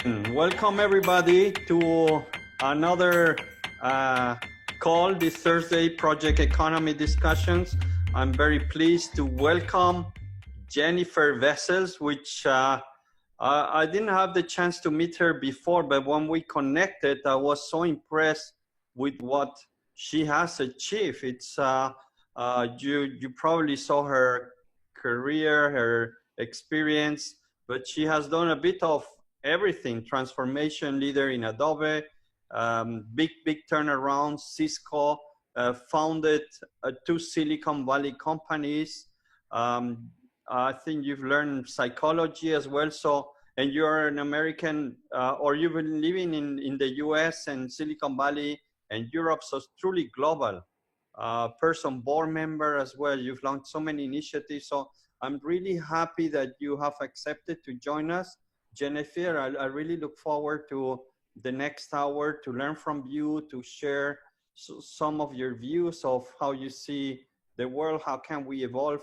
Welcome everybody to another call this Thursday, Project Economy Discussions. I'm very pleased to welcome Jennifer Vessels, which I didn't have the chance to meet her before, but when we connected, I was so impressed with what she has achieved. It's you probably saw her career, her experience, but she has done a bit of everything. Transformation leader in Adobe, big turnarounds. Cisco, founded two Silicon Valley companies. I think you've learned psychology as well. So, and you're an American, or you've been living in the US and Silicon Valley and Europe, so it's truly global. Person board member as well. You've launched so many initiatives. So I'm really happy that you have accepted to join us. Jennifer, I really look forward to the next hour to learn from you, to share some of your views of how you see the world, how can we evolve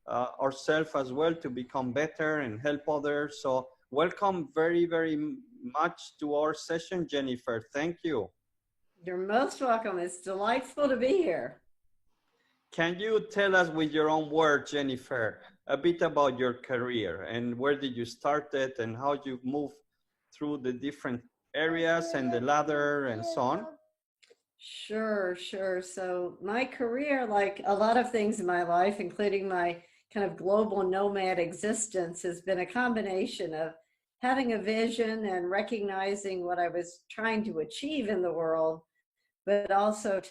ourselves as well to become better and help others. So welcome very much to our session, Jennifer. Thank you. You're most welcome. It's delightful to be here. Can you tell us with your own words, Jennifer, a bit about your career and where did you start it and how you moved through the different areas and the ladder and so on? Sure. So my career, like a lot of things in my life, including my kind of global nomad existence, has been a combination of having a vision and recognizing what I was trying to achieve in the world, but also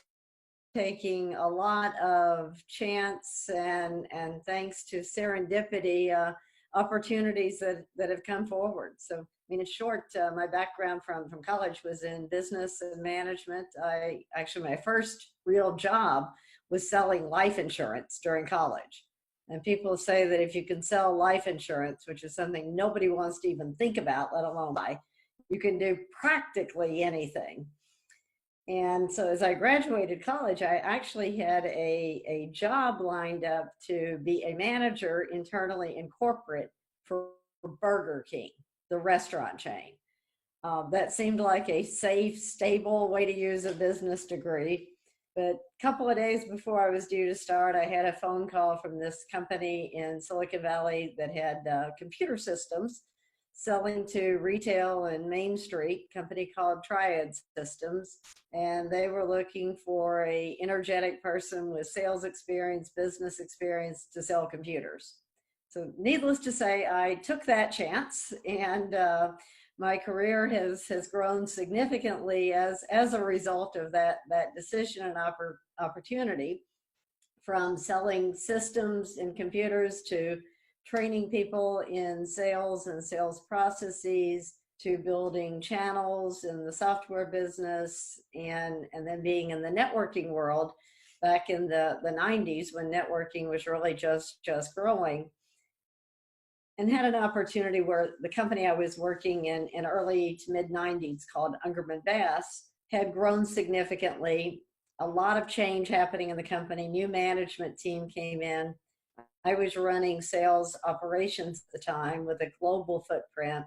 taking a lot of chance and thanks to serendipity, opportunities that have come forward. So, I mean, in short, my background from college was in business and management. My first real job was selling life insurance during college. And people say that if you can sell life insurance, which is something nobody wants to even think about, let alone buy, you can do practically anything. And so as I graduated college, I actually had a job lined up to be a manager internally in corporate for Burger King, the restaurant chain. That seemed like a safe, stable way to use a business degree. But a couple of days before I was due to start, I had a phone call from this company in Silicon Valley that had computer systems selling to retail and Main Street, company called Triad Systems. And they were looking for a energetic person with sales experience, business experience to sell computers. So needless to say, I took that chance, and my career has grown significantly as a result of that decision and opportunity, from selling systems and computers to training people in sales and sales processes, to building channels in the software business, and then being in the networking world back in the 90s when networking was really just growing. And had an opportunity where the company I was working in early to mid 90s called Ungerman Bass had grown significantly. A lot of change happening in the company. New management team came in. I was running sales operations at the time with a global footprint.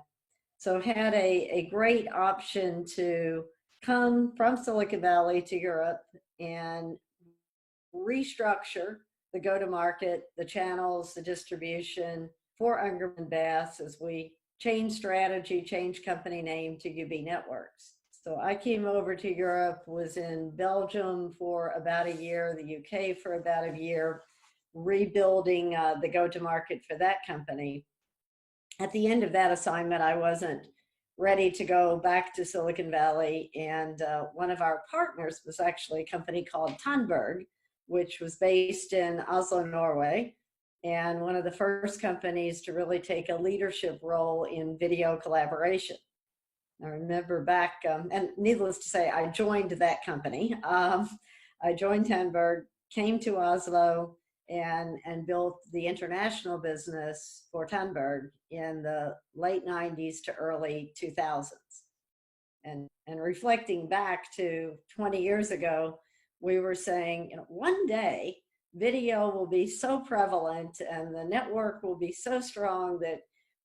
So had a great option to come from Silicon Valley to Europe and restructure the go-to-market, the channels, the distribution for Ungerman Bass as we changed strategy, changed company name to UB Networks. So I came over to Europe, was in Belgium for about a year, the UK for about a year, rebuilding the go-to-market for that company. At the end of that assignment, I wasn't ready to go back to Silicon Valley, and one of our partners was actually a company called Tandberg, which was based in Oslo, Norway, and one of the first companies to really take a leadership role in video collaboration. I remember back, and needless to say, I joined that company. I joined Tandberg, came to Oslo, and built the international business for Tandberg in the late 90s to early 2000s. And reflecting back to 20 years ago, we were saying, one day video will be so prevalent and the network will be so strong that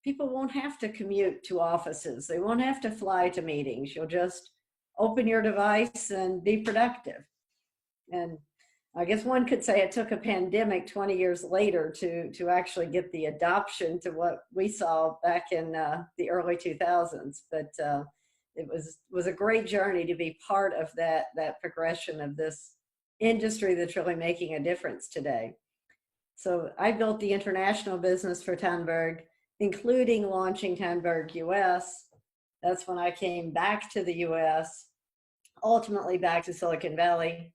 people won't have to commute to offices. They won't have to fly to meetings. You'll just open your device and be productive. And I guess one could say it took a pandemic 20 years later to actually get the adoption to what we saw back in the early 2000s. But it was a great journey to be part of that progression of this industry that's really making a difference today. So I built the international business for Tandberg, including launching Tandberg US. That's when I came back to the US, ultimately back to Silicon Valley,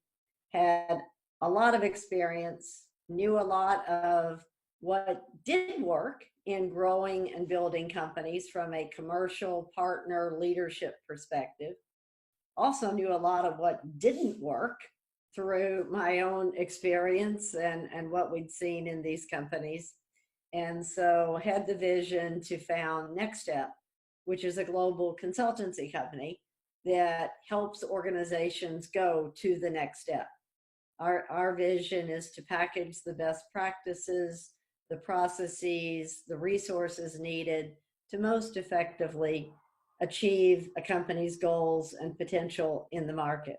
had a lot of experience, knew a lot of what did work in growing and building companies from a commercial partner leadership perspective. Also knew a lot of what didn't work through my own experience and what we'd seen in these companies. And so had the vision to found Next Step, which is a global consultancy company that helps organizations go to the next step. Our vision is to package the best practices, the processes, the resources needed to most effectively achieve a company's goals and potential in the market.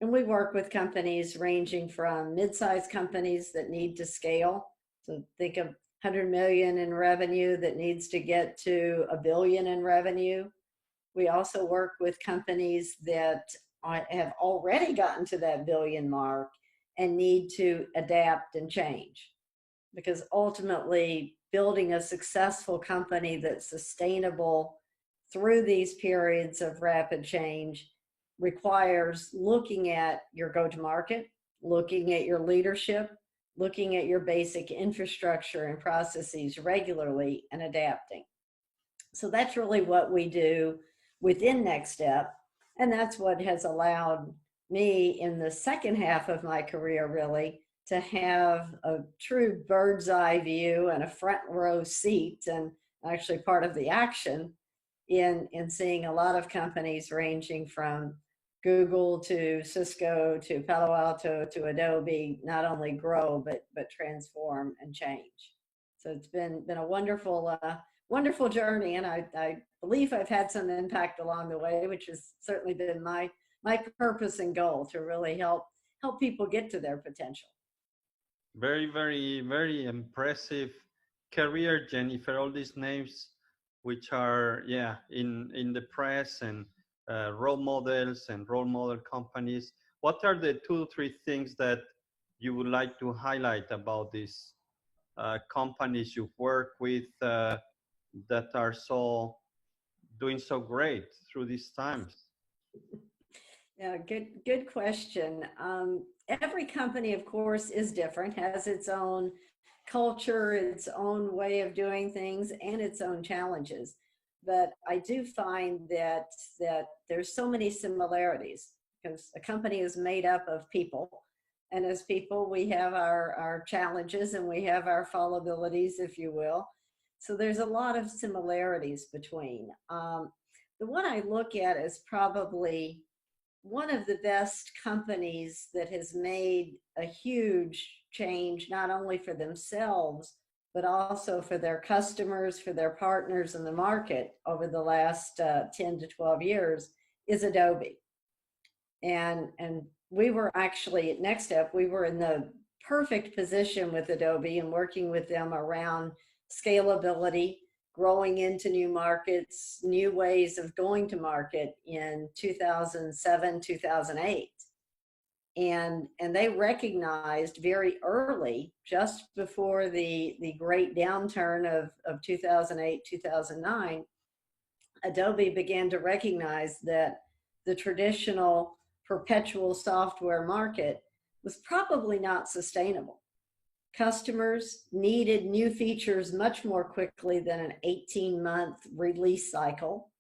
And we work with companies ranging from mid-sized companies that need to scale. So think of 100 million in revenue that needs to get to $1 billion in revenue. We also work with companies that have already gotten to that $1 billion mark and need to adapt and change. Because ultimately, building a successful company that's sustainable through these periods of rapid change requires looking at your go-to-market, looking at your leadership, looking at your basic infrastructure and processes regularly and adapting. So that's really what we do within Next Step. And that's what has allowed me in the second half of my career really to have a true bird's eye view and a front row seat and actually part of the action in seeing a lot of companies ranging from Google to Cisco to Palo Alto to Adobe not only grow but transform and change. So it's been a wonderful journey, and I believe I've had some impact along the way, which has certainly been my purpose and goal to really help people get to their potential. Very, very, very impressive career, Jennifer. All these names, which are in the press and role models and role model companies. What are the 2 or 3 things that you would like to highlight about these companies you've worked with that are doing so great through these times? Yeah, good question. Every company, of course, is different, has its own culture, its own way of doing things, and its own challenges. But I do find that there's so many similarities because a company is made up of people. And as people, we have our challenges and we have our fallibilities, if you will. So there's a lot of similarities between. The one I look at is probably one of the best companies that has made a huge change, not only for themselves, but also for their customers, for their partners in the market over the last 10 to 12 years, is Adobe. And we were actually at Next Step, we were in the perfect position with Adobe and working with them around scalability, growing into new markets, new ways of going to market in 2007, 2008. And they recognized very early, just before the great downturn of 2008, 2009, Adobe began to recognize that the traditional perpetual software market was probably not sustainable. Customers needed new features much more quickly than an 18-month release cycle.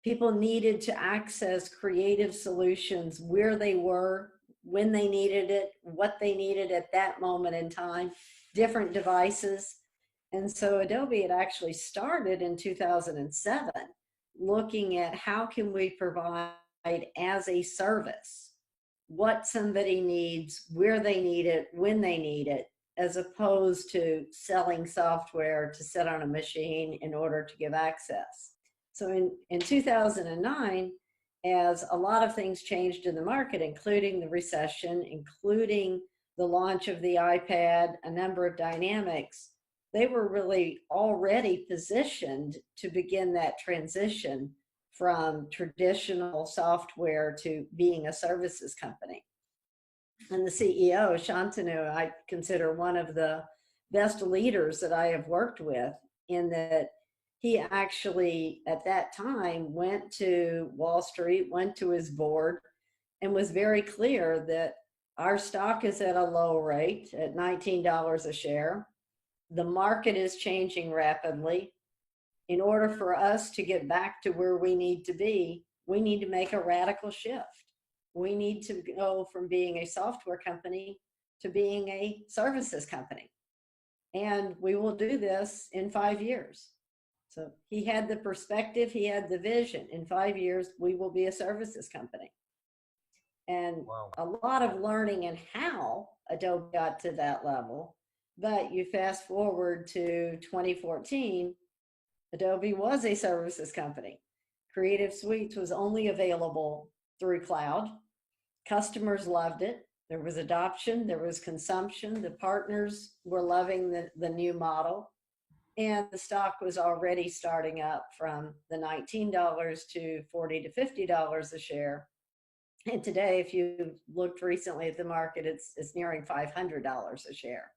People needed to access creative solutions where they were, when they needed it, what they needed at that moment in time, different devices. And so Adobe had actually started in 2007 looking at how can we provide as a service what somebody needs, where they need it, when they need it, as opposed to selling software to sit on a machine in order to give access. So in 2009, as a lot of things changed in the market, including the recession, including the launch of the iPad, a number of dynamics, they were really already positioned to begin that transition from traditional software to being a services company. And the CEO, Shantanu, I consider one of the best leaders that I have worked with, in that he actually, at that time, went to Wall Street, went to his board, and was very clear that our stock is at a low rate at $19 a share. The market is changing rapidly. In order for us to get back to where we need to be, we need to make a radical shift. We need to go from being a software company to being a services company. And we will do this in 5 years. So he had the perspective, he had the vision. In 5 years, we will be a services company. And wow, a lot of learning in how Adobe got to that level. But you fast forward to 2014, Adobe was a services company. Creative Suites was only available through cloud. Customers loved it. There was adoption, there was consumption. The partners were loving the new model. And the stock was already starting up from the $19 to $40 to $50 a share. And today, if you looked recently at the market, it's nearing $500 a share.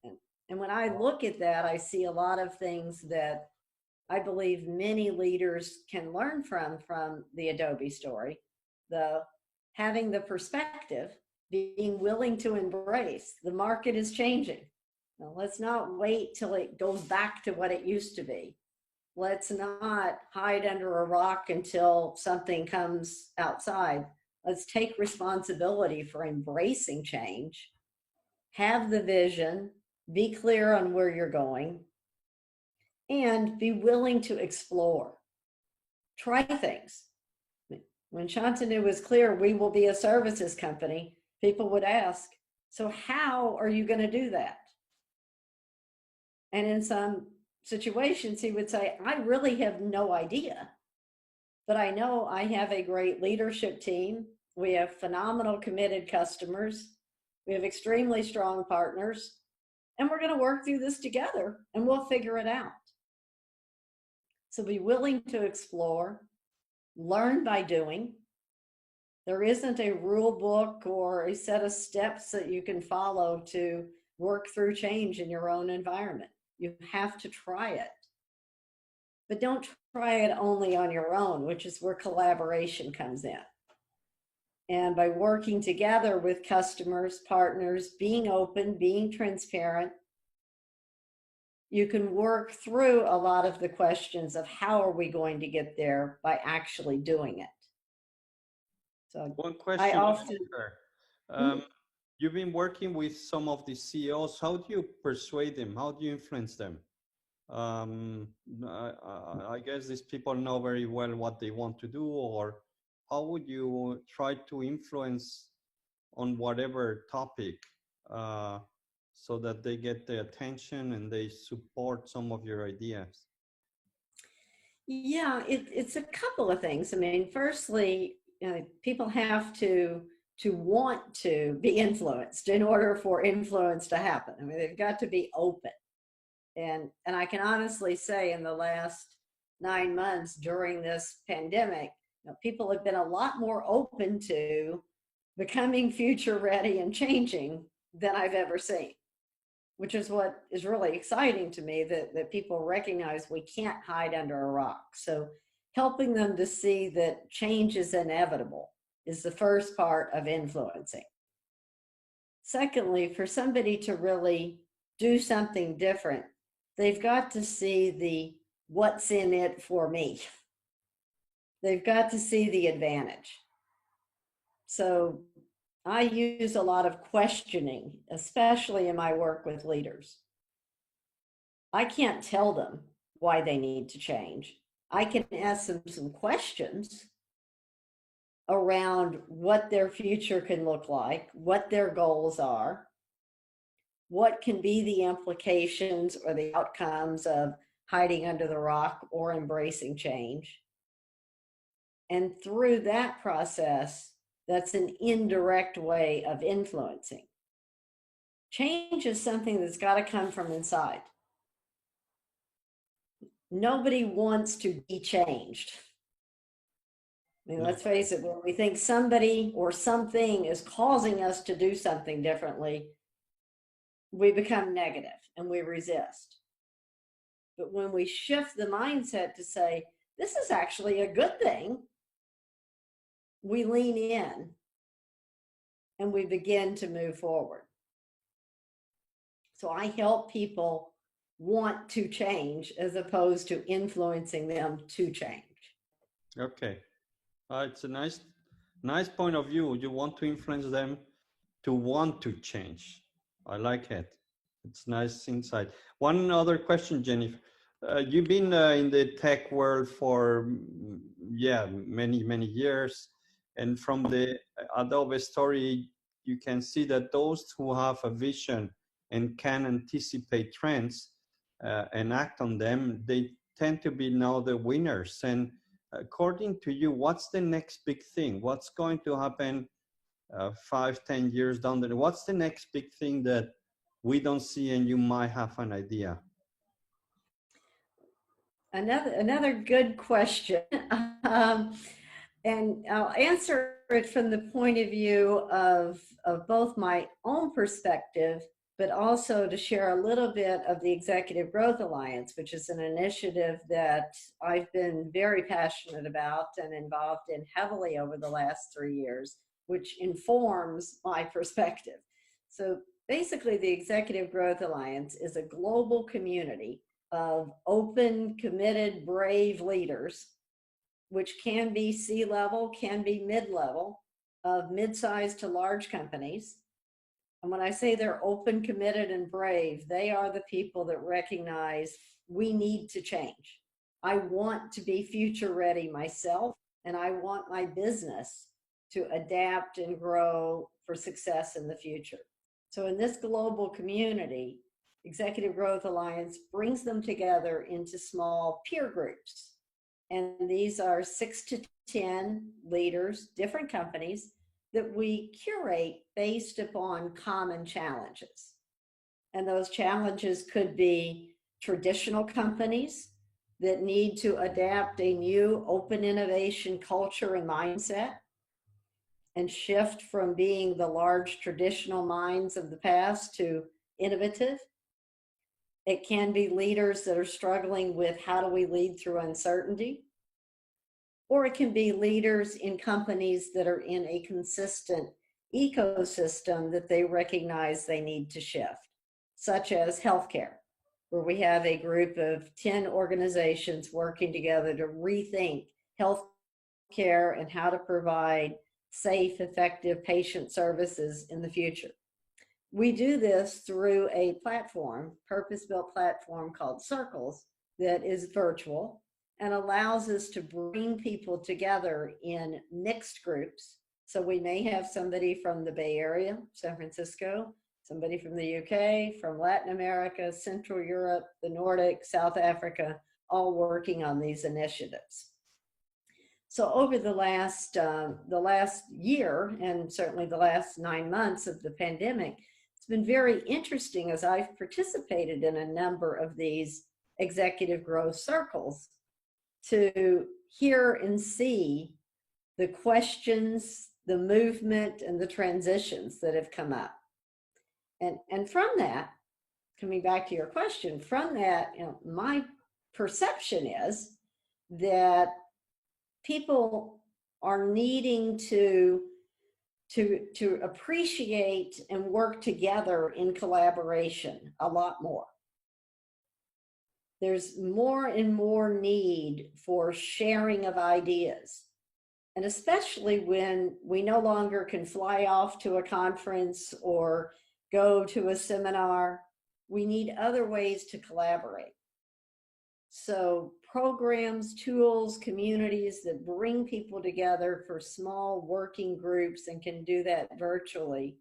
And when I look at that, I see a lot of things that I believe many leaders can learn from the Adobe story. Having the perspective, being willing to embrace the market is changing. Now, let's not wait till it goes back to what it used to be. Let's not hide under a rock until something comes outside. Let's take responsibility for embracing change, have the vision, be clear on where you're going, and be willing to explore. Try things. When Shantanu was clear, we will be a services company, people would ask, so how are you going to do that? And in some situations, he would say, I really have no idea, but I know I have a great leadership team. We have phenomenal committed customers. We have extremely strong partners, and we're going to work through this together and we'll figure it out. So be willing to explore, learn by doing. There isn't a rule book or a set of steps that you can follow to work through change in your own environment. You have to try it. But don't try it only on your own, which is where collaboration comes in. And by working together with customers, partners, being open, being transparent, you can work through a lot of the questions of how are we going to get there by actually doing it. So one question, I often, you've been working with some of the CEOs. How do you persuade them? How do you influence them? I guess these people know very well what they want to do, or how would you try to influence on whatever topic so that they get the attention and they support some of your ideas? Yeah, it's a couple of things. I mean, firstly, people have to want to be influenced in order for influence to happen. I mean, they've got to be open. And I can honestly say in the last 9 months during this pandemic, people have been a lot more open to becoming future ready and changing than I've ever seen, which is what is really exciting to me, that people recognize we can't hide under a rock. So helping them to see that change is inevitable is the first part of influencing. Secondly, for somebody to really do something different, they've got to see the what's in it for me. They've got to see the advantage. So I use a lot of questioning, especially in my work with leaders. I can't tell them why they need to change. I can ask them some questions around what their future can look like, what their goals are, what can be the implications or the outcomes of hiding under the rock or embracing change. And through that process, that's an indirect way of influencing. Change is something that's got to come from inside. Nobody wants to be changed. I mean, let's face it, when we think somebody or something is causing us to do something differently, we become negative and we resist. But when we shift the mindset to say, this is actually a good thing, we lean in and we begin to move forward. So I help people want to change as opposed to influencing them to change. Okay. It's a nice point of view. You want to influence them to want to change. I like it. It's nice insight. One other question, Jennifer. You've been in the tech world for many years, and from the Adobe story, you can see that those who have a vision and can anticipate trends and act on them, they tend to be now the winners. And according to you, what's the next big thing? What's going to happen 5-10 years down the road? What's the next big thing that we don't see and you might have an idea? Another good question. And I'll answer it from the point of view of both my own perspective, but also to share a little bit of the Executive Growth Alliance, which is an initiative that I've been very passionate about and involved in heavily over the last 3 years, which informs my perspective. So basically, the Executive Growth Alliance is a global community of open, committed, brave leaders, which can be C-level, can be mid-level, of mid-sized to large companies. And when I say they're open, committed, and brave, they are the people that recognize we need to change. I want to be future ready myself, and I want my business to adapt and grow for success in the future. So in this global community, Executive Growth Alliance brings them together into small peer groups. And these are 6 to 10 leaders, different companies, that we curate based upon common challenges. And those challenges could be traditional companies that need to adapt a new open innovation culture and mindset and shift from being the large traditional minds of the past to innovative. It can be leaders that are struggling with how do we lead through uncertainty, or it can be leaders in companies that are in a consistent ecosystem that they recognize they need to shift, such as healthcare, where we have a group of 10 organizations working together to rethink healthcare and how to provide safe, effective patient services in the future. We do this through a platform, purpose-built platform called Circles, that is virtual and allows us to bring people together in mixed groups. So we may have somebody from the Bay Area, San Francisco, somebody from the UK, from Latin America, Central Europe, the Nordic, South Africa, all working on these initiatives. So over the last year, and certainly the last 9 months of the pandemic, it's been very interesting as I've participated in a number of these executive growth circles to hear and see the questions, the movement, and the transitions that have come up. And from that, coming back to your question, from that, my perception is that people are needing to appreciate and work together in collaboration a lot more. There's more and more need for sharing of ideas. And especially when we no longer can fly off to a conference or go to a seminar, we need other ways to collaborate. So programs, tools, communities that bring people together for small working groups and can do that virtually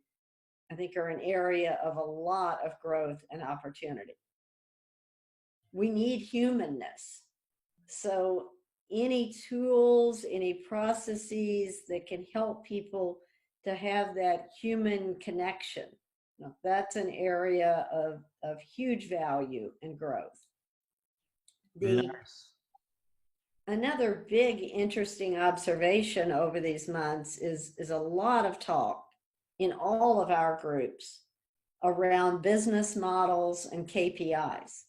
I think are an area of a lot of growth and opportunity. We need humanness. So any tools, any processes that can help people to have that human connection, that's an area of huge value and growth. Yes. Another big interesting observation over these months is a lot of talk in all of our groups around business models and KPIs.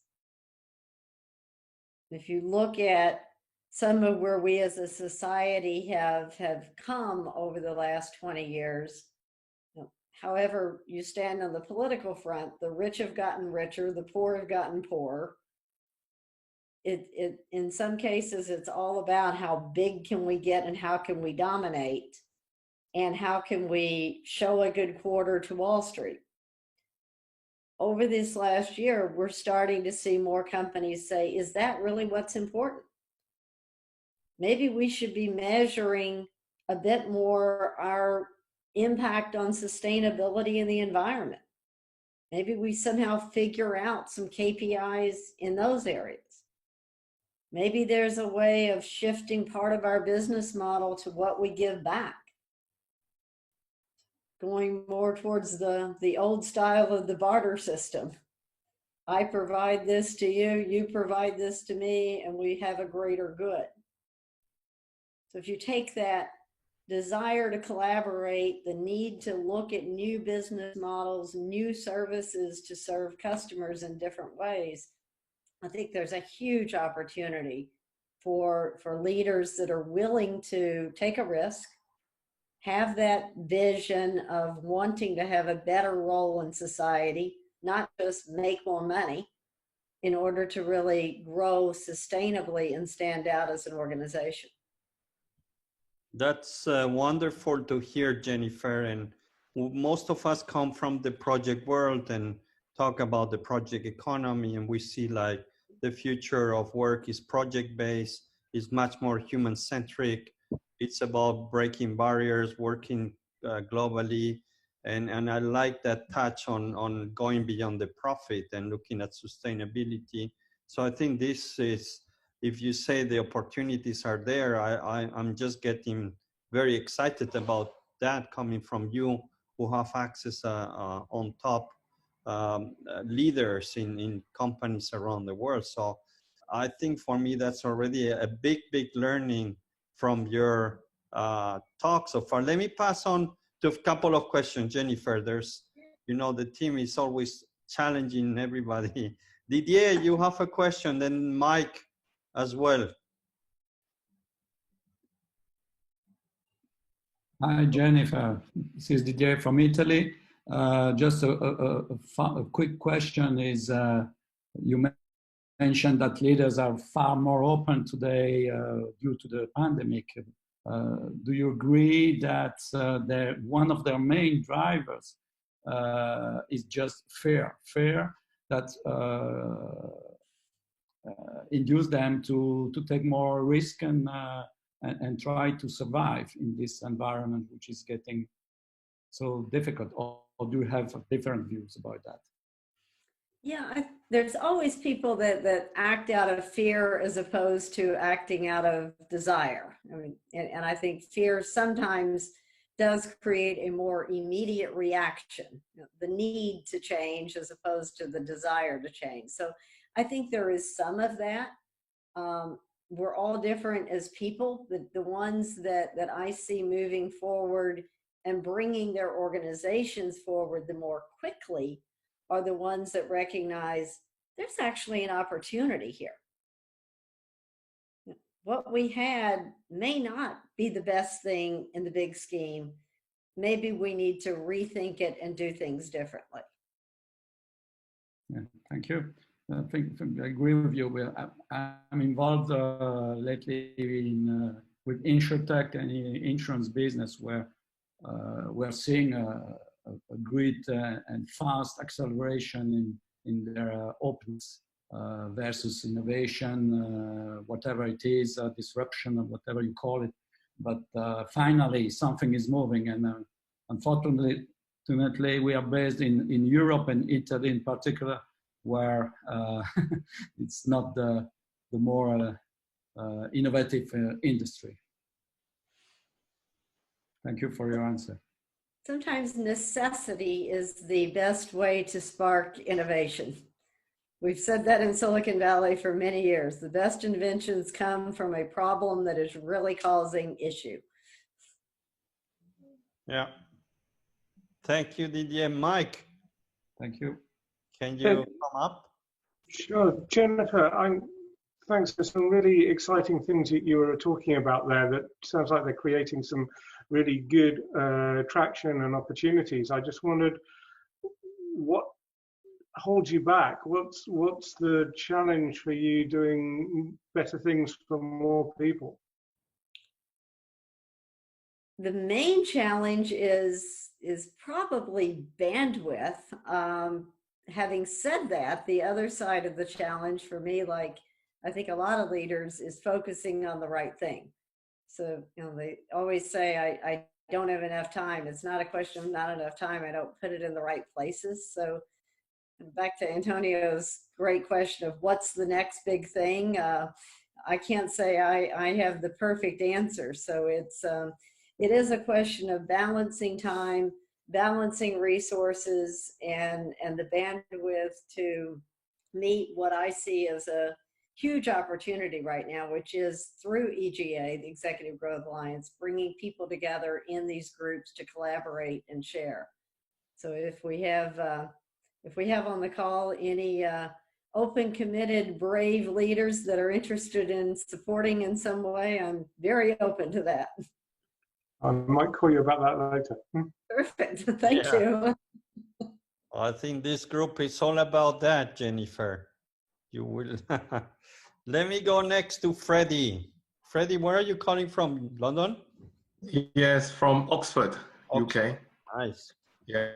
If you look at some of where we as a society have come over the last 20 years, however you stand on the political front, the rich have gotten richer, the poor have gotten poorer. It in some cases, it's all about how big can we get and how can we dominate and how can we show a good quarter to Wall Street. Over this last year, we're starting to see more companies say, is that really what's important? Maybe we should be measuring a bit more our impact on sustainability in the environment. Maybe we somehow figure out some KPIs in those areas. Maybe there's a way of shifting part of our business model to what we give back. Going more towards the old style of the barter system. I provide this to you, you provide this to me, and we have a greater good. So if you take that desire to collaborate, the need to look at new business models, new services to serve customers in different ways, I think there's a huge opportunity for leaders that are willing to take a risk, have that vision of wanting to have a better role in society, not just make more money, in order to really grow sustainably and stand out as an organization. That's wonderful to hear, Jennifer. And most of us come from the project world and talk about the project economy, and we see like the future of work is project-based, is much more human-centric. It's about breaking barriers, working globally. And I like that touch on going beyond the profit and looking at sustainability. So I think this is, if you say the opportunities are there, I'm just getting very excited about that coming from you who have access on top leaders in companies around the world. So I think for me, that's already a big learning from your talk so far. Let me pass on to a couple of questions, Jennifer. There's, the team is always challenging everybody. Didier, you have a question, then Mike as well. Hi, Jennifer. This is Didier from Italy. Just a quick question is, you mentioned that leaders are far more open today due to the pandemic. Do you agree that one of their main drivers is just fear that induce them to take more risk and try to survive in this environment, which is getting so difficult? Or do you have different views about that? Yeah, there's always people that act out of fear as opposed to acting out of desire. I mean, and I think fear sometimes does create a more immediate reaction, the need to change as opposed to the desire to change. So I think there is some of that. We're all different as people. The ones that I see moving forward and bringing their organizations forward the more quickly are the ones that recognize there's actually an opportunity here. What we had may not be the best thing in the big scheme. Maybe we need to rethink it and do things differently. Yeah, thank you. I agree with you. I'm involved lately with Insurtech and insurance business, where we're seeing a great and fast acceleration in their openness versus innovation, whatever it is, disruption, or whatever you call it. But finally, something is moving, and unfortunately, Unfortunately, we are based in Europe and Italy in particular, where it's not the more innovative industry. Thank you for your answer. Sometimes necessity is the best way to spark innovation. We've said that in Silicon Valley for many years. The best inventions come from a problem that is really causing issue. Yeah. Thank you, Didier. Mike, Thank you. can you come up? Sure, Jennifer, thanks for some really exciting things that you were talking about there. That sounds like they're creating some really good traction and opportunities. I just wondered what holds you back? What's the challenge for you doing better things for more people? The main challenge is probably bandwidth. Having said that, the other side of the challenge for me, like I think a lot of leaders, is focusing on the right thing. So, you know, they always say, I don't have enough time. It's not a question of not enough time. I don't put it in the right places. So back to Antonio's great question of what's the next big thing. I can't say I have the perfect answer. So it is a question of balancing time, balancing resources, and the bandwidth to meet what I see as a huge opportunity right now, which is through EGA, the Executive Growth Alliance, bringing people together in these groups to collaborate and share. So if we have on the call any open, committed, brave leaders that are interested in supporting in some way, I'm very open to that. I might call you about that later. Perfect. Thank you. I think this group is all about that, Jennifer. You will. Let me go next to Freddie. Freddie, where are you calling from? London? Yes, from Oxford, UK. Nice. Yeah.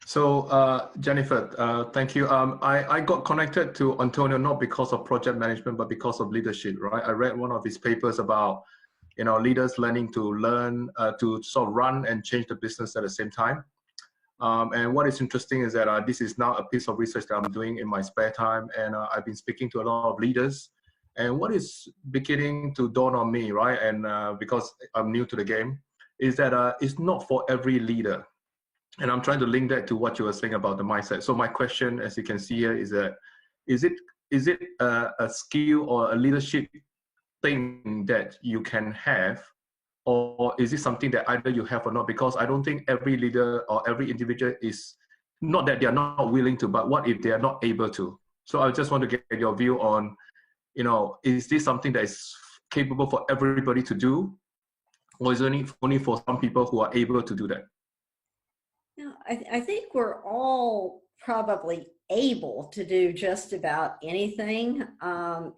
So, Jennifer, thank you. I got connected to Antonio not because of project management, but because of leadership, right? I read one of his papers about, leaders learning to learn, to sort of run and change the business at the same time. And what is interesting is that this is now a piece of research that I'm doing in my spare time, and I've been speaking to a lot of leaders. And what is beginning to dawn on me, right? And because I'm new to the game, is that it's not for every leader. And I'm trying to link that to what you were saying about the mindset. So my question, as you can see here, is that is it a skill or a leadership thing that you can have, or is it something that either you have or not? Because I don't think every leader or every individual is, not that they are not willing to, but what if they are not able to? So I just want to get your view on, is this something that is capable for everybody to do, or is it only for some people who are able to do that? No, I think we're all probably able to do just about anything.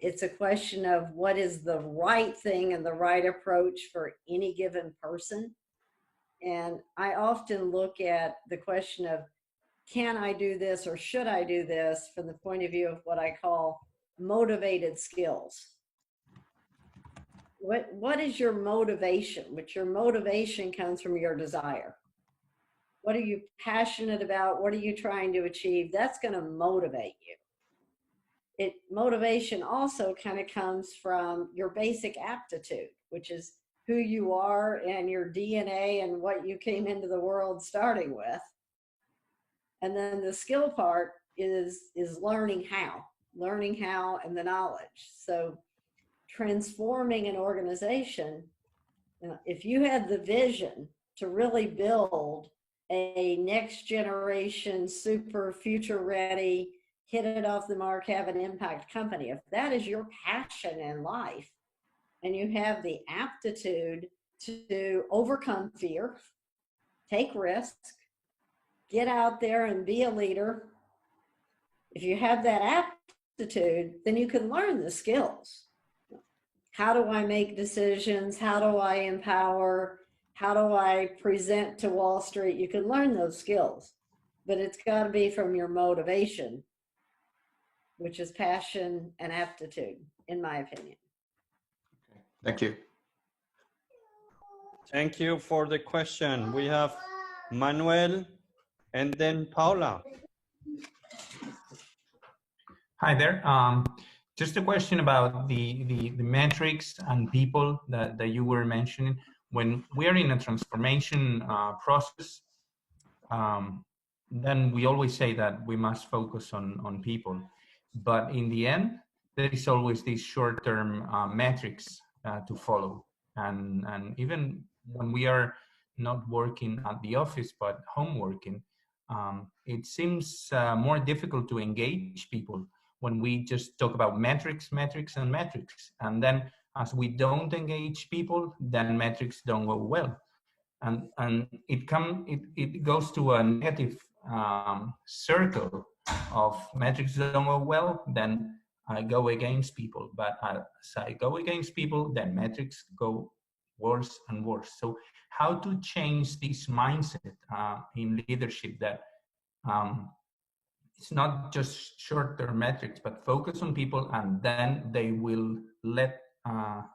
It's a question of what is the right thing and the right approach for any given person. And I often look at the question of, can I do this or should I do this, from the point of view of what I call motivated skills. What is your motivation? Which your motivation comes from your desire. What are you passionate about? What are you trying to achieve? That's going to motivate you. Motivation also kind of comes from your basic aptitude, which is who you are and your DNA and what you came into the world starting with. And then the skill part is learning how and the knowledge. So transforming an organization, if you had the vision to really build a next generation, super future ready, hit it off the mark, have an impact company, if that is your passion in life and you have the aptitude to overcome fear, take risks, get out there and be a leader, if you have that aptitude, then you can learn the skills. How do I make decisions? How do I empower? How do I present to Wall Street? You can learn those skills, but it's got to be from your motivation, which is passion and aptitude, in my opinion. Thank you. Thank you for the question. We have Manuel and then Paula. Hi there. Just a question about the metrics and people that you were mentioning. When we are in a transformation process, then we always say that we must focus on people. But in the end, there is always these short-term metrics to follow. And even when we are not working at the office, but home working, it seems more difficult to engage people when we just talk about metrics, metrics, and metrics. And then as we don't engage people, then metrics don't go well. And it goes to a negative circle of metrics don't go well, then I go against people. But as I go against people, then metrics go worse and worse. So how to change this mindset in leadership that it's not just short-term metrics, but focus on people, and then they will let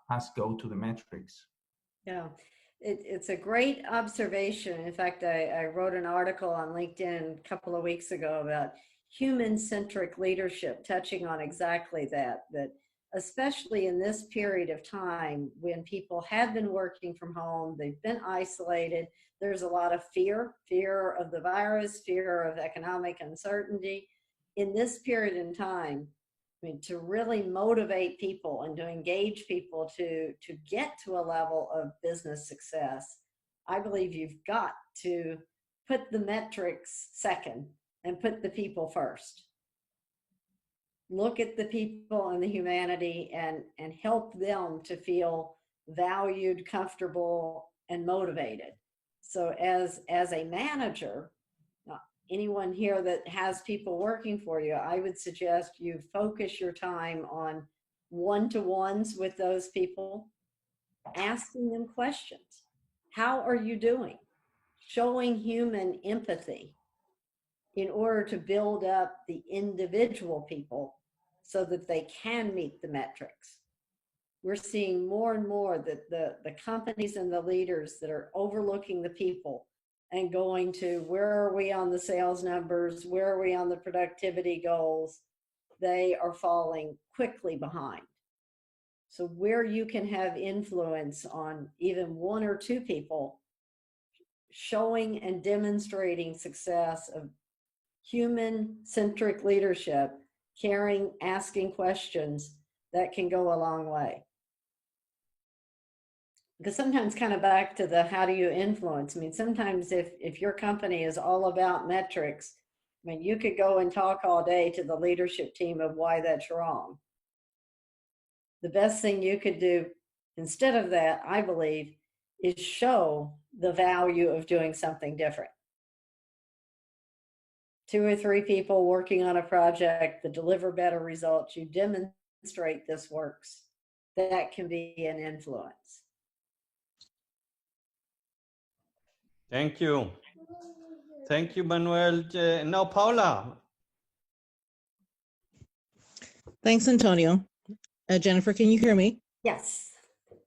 us go to the metrics. Yeah, it's a great observation. In fact, I wrote an article on LinkedIn a couple of weeks ago about human-centric leadership, touching on exactly that especially in this period of time when people have been working from home, they've been isolated, there's a lot of fear of the virus, fear of economic uncertainty. In this period in time, I mean, to really motivate people and to engage people to get to a level of business success, I believe you've got to put the metrics second and put the people first. Look at the people and the humanity and help them to feel valued, comfortable, and motivated. So as a manager, anyone here that has people working for you, I would suggest you focus your time on one-to-ones with those people, asking them questions. How are you doing? Showing human empathy in order to build up the individual people so that they can meet the metrics. We're seeing more and more that the companies and the leaders that are overlooking the people and going to where are we on the sales numbers, where are we on the productivity goals, they are falling quickly behind. So where you can have influence on even one or two people, showing and demonstrating success of human-centric leadership, caring, asking questions, that can go a long way. Because sometimes, kind of back to the how do you influence, I mean, sometimes if your company is all about metrics, I mean, you could go and talk all day to the leadership team of why that's wrong. The best thing you could do instead of that, I believe, is show the value of doing something different. 2 or 3 people working on a project that deliver better results, you demonstrate this works. That can be an influence. Thank you. Thank you, Manuel. Now, Paula. Thanks, Antonio. Jennifer, can you hear me? Yes.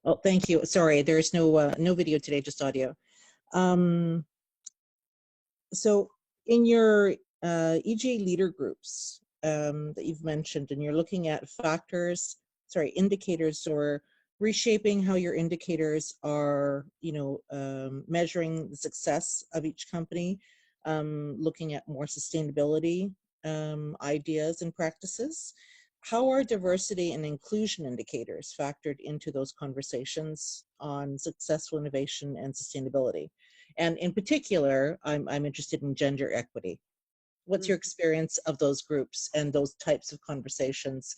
Oh, thank you. Sorry, there's no video today, just audio. So in your EGA leader groups that you've mentioned, and you're looking at indicators, or reshaping how your indicators are, measuring the success of each company, looking at more sustainability ideas and practices. How are diversity and inclusion indicators factored into those conversations on successful innovation and sustainability? And in particular, I'm interested in gender equity. What's your experience of those groups and those types of conversations,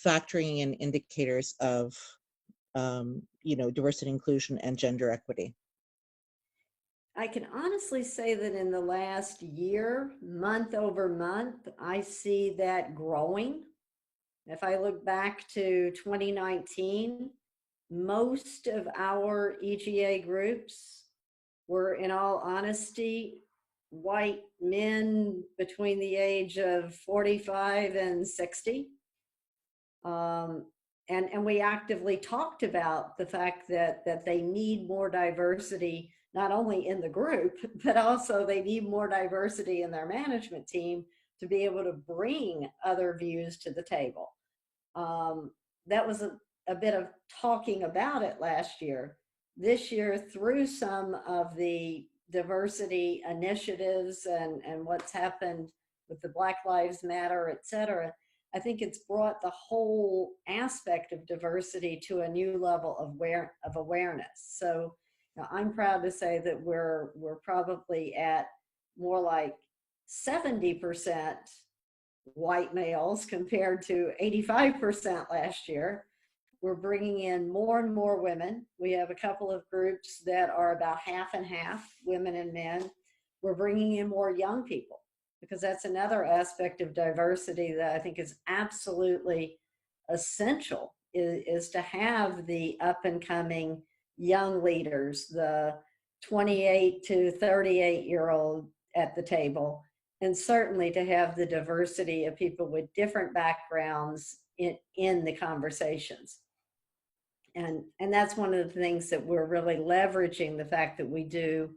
factoring in indicators of, diversity, inclusion, and gender equity? I can honestly say that in the last year, month over month, I see that growing. If I look back to 2019, most of our EGA groups were, in all honesty, white men between the age of 45 and 60. And we actively talked about the fact that they need more diversity, not only in the group, but also they need more diversity in their management team to be able to bring other views to the table. That was a bit of talking about it last year. This year, through some of the diversity initiatives and what's happened with the Black Lives Matter, et cetera, I think it's brought the whole aspect of diversity to a new level of awareness. So I'm proud to say that we're probably at more like 70% white males compared to 85% last year. We're bringing in more and more women. We have a couple of groups that are about half and half, women and men. We're bringing in more young people, because that's another aspect of diversity that I think is absolutely essential, is to have the up and coming young leaders, the 28 to 38-year-old at the table, and certainly to have the diversity of people with different backgrounds in the conversations. And that's one of the things that we're really leveraging, the fact that we do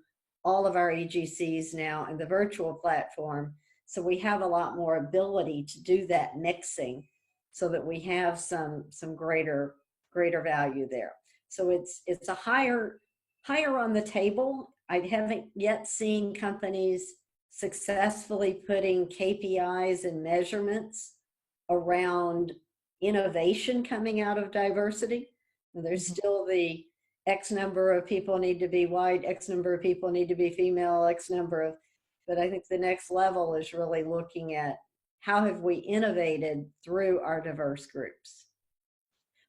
all of our EGCs now in the virtual platform. So we have a lot more ability to do that mixing so that we have some greater value there. So it's a higher on the table. I haven't yet seen companies successfully putting KPIs and measurements around innovation coming out of diversity. And there's still the X number of people need to be white, X number of people need to be female, X number of, but I think the next level is really looking at how have we innovated through our diverse groups.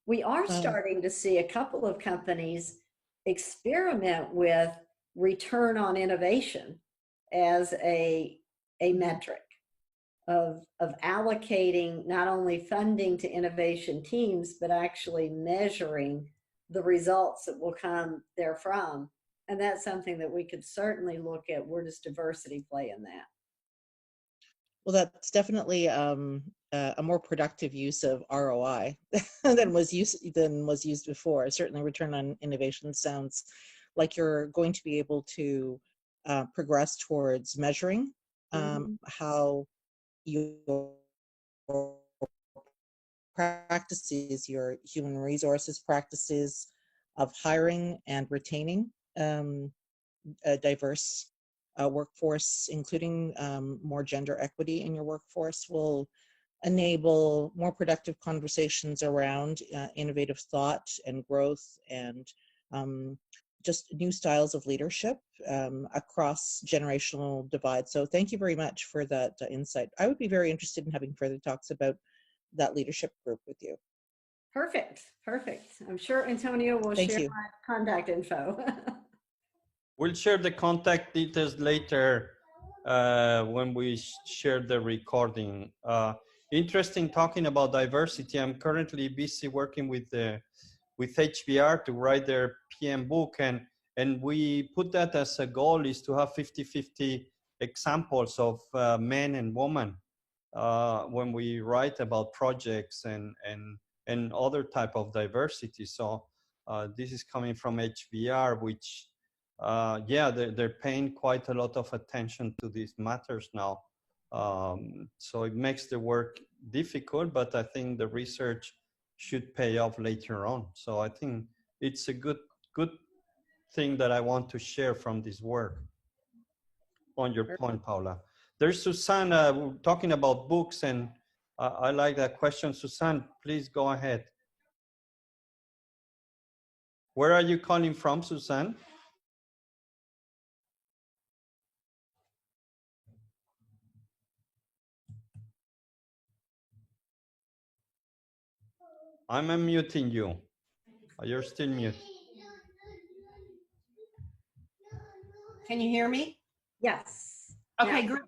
We are starting to see a couple of companies experiment with return on innovation as a metric of allocating not only funding to innovation teams, but actually measuring the results that will come therefrom. And that's something that we could certainly look at. Where does diversity play in that? Well, that's definitely a more productive use of ROI than was used before. Certainly, return on innovation sounds like you're going to be able to progress towards measuring how your practices, your human resources practices of hiring and retaining a diverse workforce, including more gender equity in your workforce, will enable more productive conversations around innovative thought and growth and just new styles of leadership across generational divides. So thank you very much for that insight. I would be very interested in having further talks about that leadership group with you. Perfect. I'm sure Antonio will share my contact info. We'll share the contact details later when we share the recording. Interesting talking about diversity. I'm currently busy working with HBR to write their PM book, and we put that as a goal, is to have 50-50 examples of men and women when we write about projects and other type of diversity. So this is coming from HBR, which they're paying quite a lot of attention to these matters now. So it makes the work difficult, but I think the research should pay off later on. So I think it's a good thing that I want to share from this work. On your point, Paula. There's Susanna talking about books, and I like that question. Susanna, please go ahead. Where are you calling from, Susanna? I'm unmuting you. You're still mute. Can you hear me? Yes. Okay, great.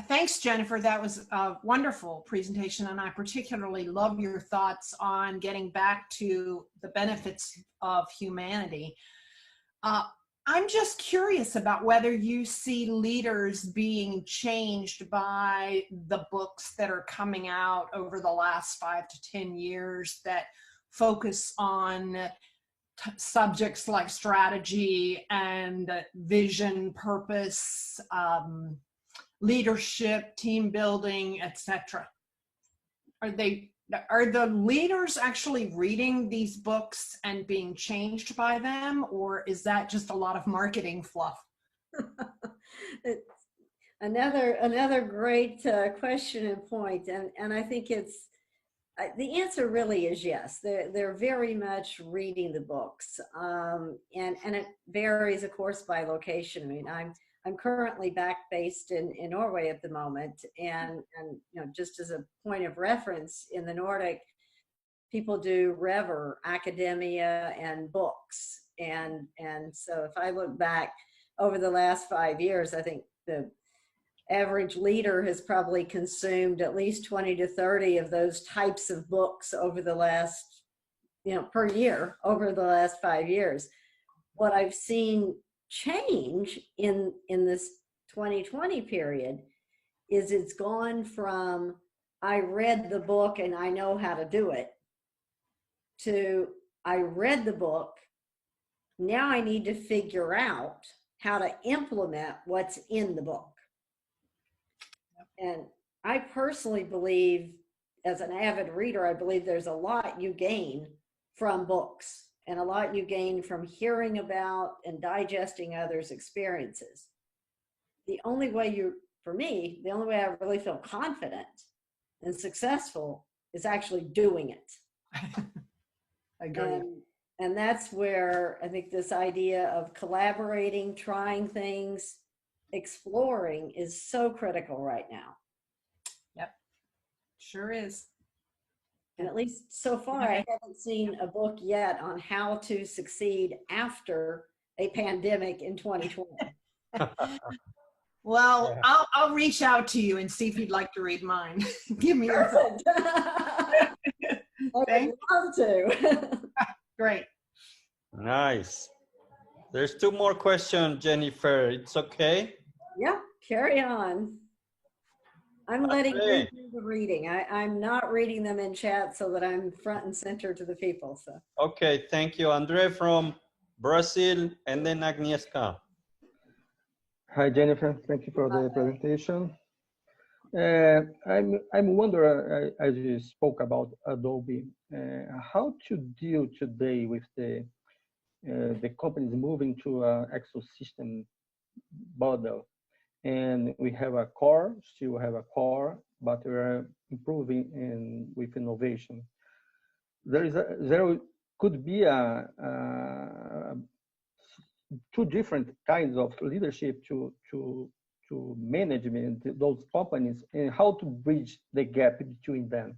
Thanks, Jennifer. That was a wonderful presentation, and I particularly love your thoughts on getting back to the benefits of humanity. I'm just curious about whether you see leaders being changed by the books that are coming out over the last 5 to 10 years that focus on subjects like strategy and vision, purpose, leadership, team building, etc. Are the leaders actually reading these books and being changed by them, or is that just a lot of marketing fluff? It's another great question and point, and I think it's the answer really is yes. They're very much reading the books, and it varies, of course, by location. I mean, I'm currently based in Norway at the moment, and you know, just as a point of reference, in the Nordic, people do Rever, academia, and books, and so if I look back over the last 5 years, I think the average leader has probably consumed at least 20 to 30 of those types of books over the last, per year over the last 5 years. What I've seen change in this 2020 period is it's gone from I read the book and I know how to do it to I read the book, now I need to figure out how to implement what's in the book. And I personally believe, as an avid reader, I believe there's a lot you gain from books and a lot you gain from hearing about and digesting others' experiences. The only way for me, the only way I really feel confident and successful is actually doing it. I agree. And that's where I think this idea of collaborating, trying things, exploring is so critical right now. Yep, sure is. And at least so far, I haven't seen a book yet on how to succeed after a pandemic in 2020. Well, yeah. I'll reach out to you and see if you'd like to read mine. Give me your thoughts. I would love to. Great. Nice. There's 2 more questions, Jennifer. It's okay? Yeah, carry on. I'm letting you do the reading. I'm not reading them in chat so that I'm front and center to the people. So. Okay, thank you. Andre from Brazil, and then Agnieszka. Hi, Jennifer. Thank you for the presentation. I'm wondering, as you spoke about Adobe, how to deal today with the companies moving to an ecosystem model. And we have a core, still have a core, but we're improving with innovation. There could be two different kinds of leadership to management those companies, and how to bridge the gap between them,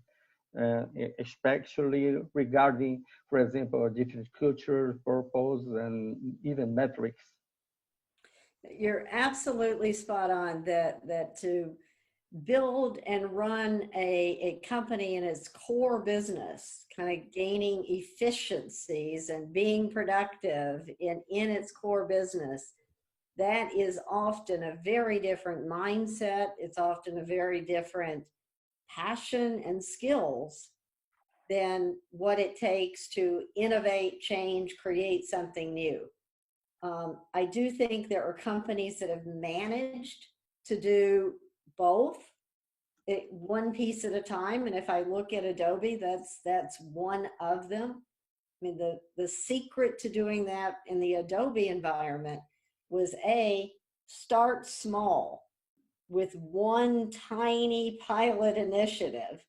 especially regarding, for example, different culture, purpose, and even metrics. You're absolutely spot on that to build and run a company in its core business, kind of gaining efficiencies and being productive in its core business, that is often a very different mindset. It's often a very different passion and skills than what it takes to innovate, change, create something new. I do think there are companies that have managed to do both, one piece at a time. And if I look at Adobe, that's one of them. I mean, the secret to doing that in the Adobe environment was start small with one tiny pilot initiative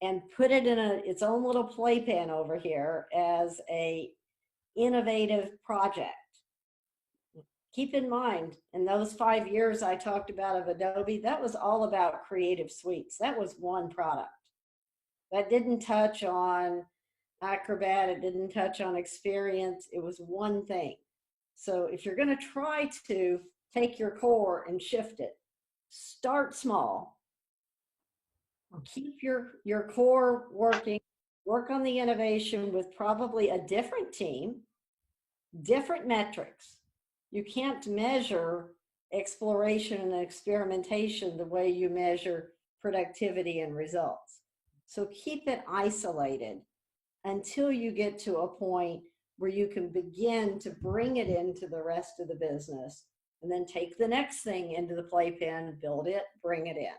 and put it in its own little playpen over here as a innovative project. Keep in mind, in those 5 years I talked about of Adobe, that was all about creative suites. That was one product. That didn't touch on Acrobat. It didn't touch on Experience. It was one thing. So if you're going to try to take your core and shift it, start small. Keep your core working. Work on the innovation with probably a different team, different metrics. You can't measure exploration and experimentation the way you measure productivity and results. So keep it isolated until you get to a point where you can begin to bring it into the rest of the business and then take the next thing into the playpen, build it, bring it in.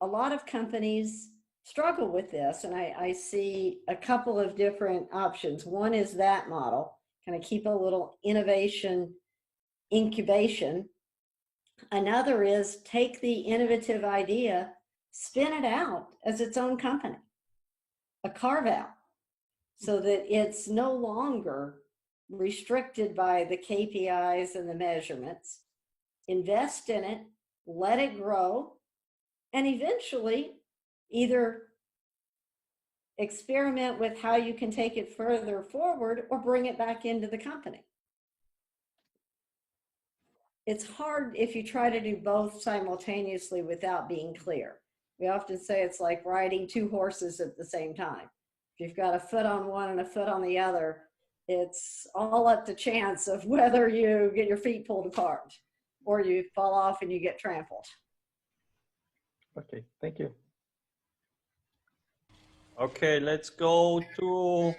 A lot of companies struggle with this, and I see a couple of different options. One is that model, kind of keep a little innovation incubation. Another is take the innovative idea, spin it out as its own company, a carve out, so that it's no longer restricted by the KPIs and the measurements. Invest in it, let it grow, and eventually either experiment with how you can take it further forward or bring it back into the company. It's hard if you try to do both simultaneously without being clear. We often say it's like riding two horses at the same time. If you've got a foot on one and a foot on the other, it's all up to chance of whether you get your feet pulled apart or you fall off and you get trampled. Okay, thank you. Okay, let's go to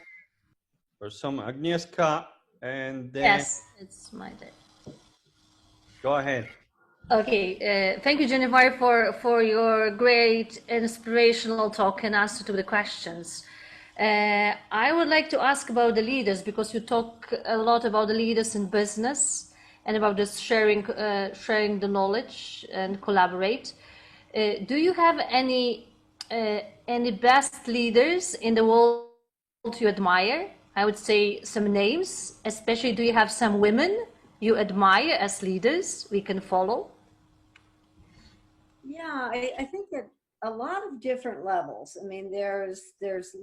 Agnieszka, and then Yes, it's my day. go ahead. Okay, thank you, Jennifer, for your great inspirational talk and answer to the questions. I would like to ask about the leaders, because you talk a lot about the leaders in business and about just sharing the knowledge and collaborate. Do you have any best leaders in the world you admire? I would say some names, especially do you have some women you admire as leaders we can follow? Yeah, I think at a lot of different levels. I mean, there's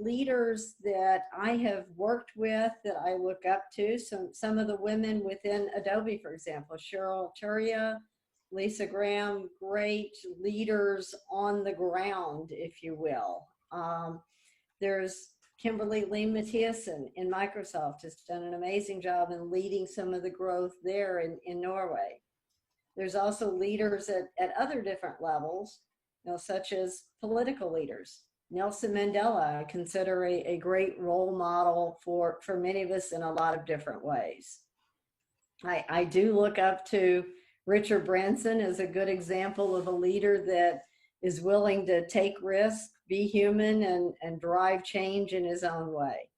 leaders that I have worked with that I look up to. Some of the women within Adobe, for example, Cheryl Turia, Lisa Graham, great leaders on the ground, if you will. There's Kimberly Lee Mathiasen in Microsoft, has done an amazing job in leading some of the growth there in Norway. There's also leaders at other different levels, you know, such as political leaders. Nelson Mandela, I consider a great role model for many of us in a lot of different ways. I do look up to Richard Branson as a good example of a leader that is willing to take risks, be human, and drive change in his own way.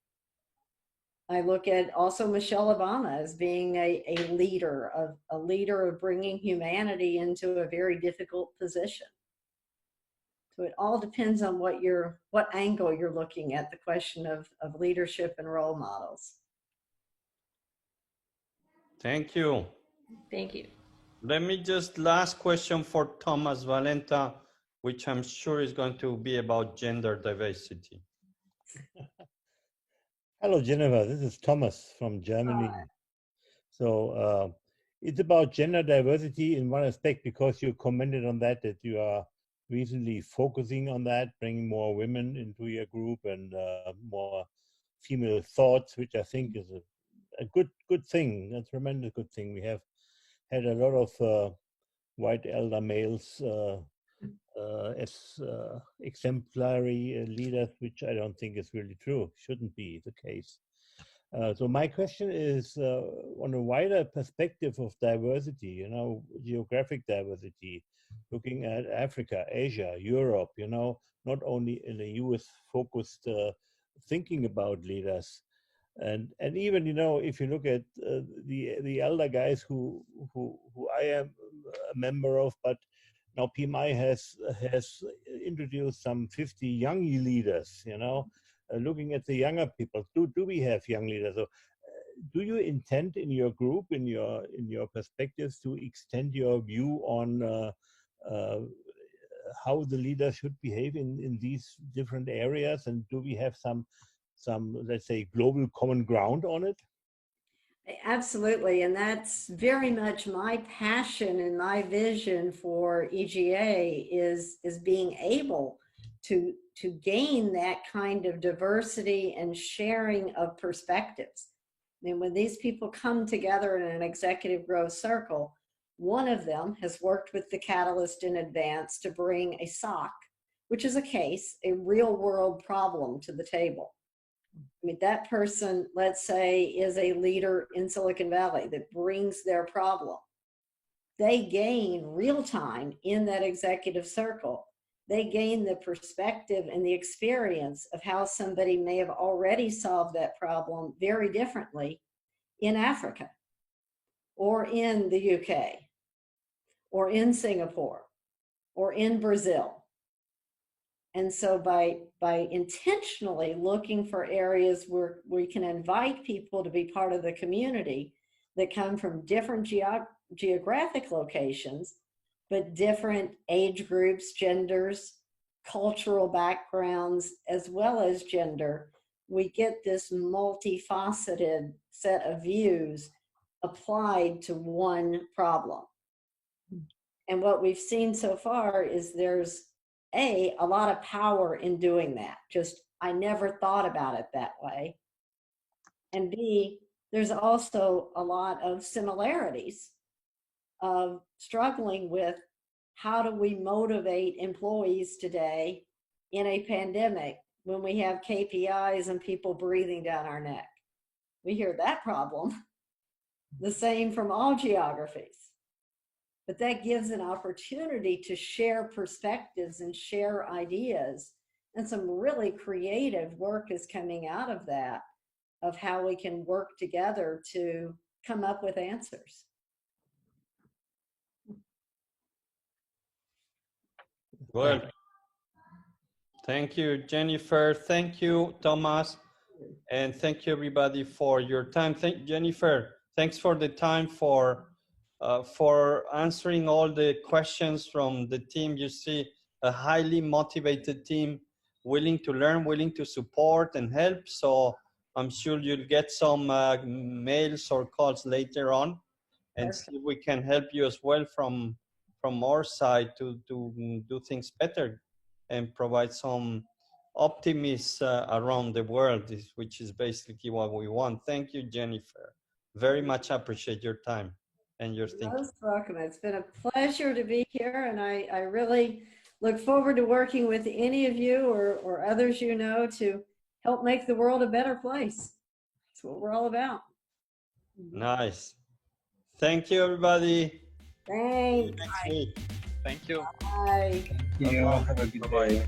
I look at also Michelle Obama as being a leader of bringing humanity into a very difficult position. So it all depends on what angle you're looking at the question of leadership and role models. Thank you. Thank you. Let me just last question for Thomas Valenta, which I'm sure is going to be about gender diversity. Hello, Jennifer. This is Thomas from Germany. Hi. So it's about gender diversity in one aspect, because you commented on that you are recently focusing on that, bringing more women into your group and more female thoughts, which I think is a good thing, a tremendous good thing. We have had a lot of white elder males as exemplary leaders, which I don't think is really true, shouldn't be the case. So my question is on a wider perspective of diversity, you know, geographic diversity, looking at Africa, Asia, Europe, you know, not only in a US focused thinking about leaders. And even, you know, if you look at the elder guys who I am a member of, but now PMI has introduced some 50 young leaders, you know, looking at the younger people. Do we have young leaders? So, do you intend in your group, in your perspectives, to extend your view on how the leader should behave in these different areas? And do we have some, let's say, global common ground on it? Absolutely, and that's very much my passion and my vision for EGA is being able to gain that kind of diversity and sharing of perspectives. I mean, when these people come together in an executive growth circle, one of them has worked with the Catalyst in advance to bring a SOC, which is a case, a real world problem, to the table. I mean, that person, let's say, is a leader in Silicon Valley that brings their problem. They gain real time in that executive circle. They gain the perspective and the experience of how somebody may have already solved that problem very differently in Africa or in the UK or in Singapore or in Brazil. And so by intentionally looking for areas where we can invite people to be part of the community that come from different geographic locations, but different age groups, genders, cultural backgrounds, as well as gender, we get this multifaceted set of views applied to one problem. And what we've seen so far is there's a lot of power in doing that. Just, I never thought about it that way. And B, there's also a lot of similarities of struggling with how do we motivate employees today in a pandemic when we have KPIs and people breathing down our neck. We hear that problem, the same from all geographies. But that gives an opportunity to share perspectives and share ideas. And some really creative work is coming out of that, of how we can work together to come up with answers. Well, thank you, Jennifer. Thank you, Thomas. And thank you, everybody, for your time. Jennifer, thanks for the time for answering all the questions from the team. You see a highly motivated team, willing to learn, willing to support and help. So I'm sure you'll get some mails or calls later on, and see if we can help you as well from our side to do things better and provide some optimism around the world, which is basically what we want. Thank you, Jennifer. Very much appreciate your time and your thinking. Most welcome. It's been a pleasure to be here, and I really look forward to working with any of you or others you know to help make the world a better place. That's what we're all about. Nice. Thank you, everybody. Thanks. Next week. Thank you. Bye. Have a good day.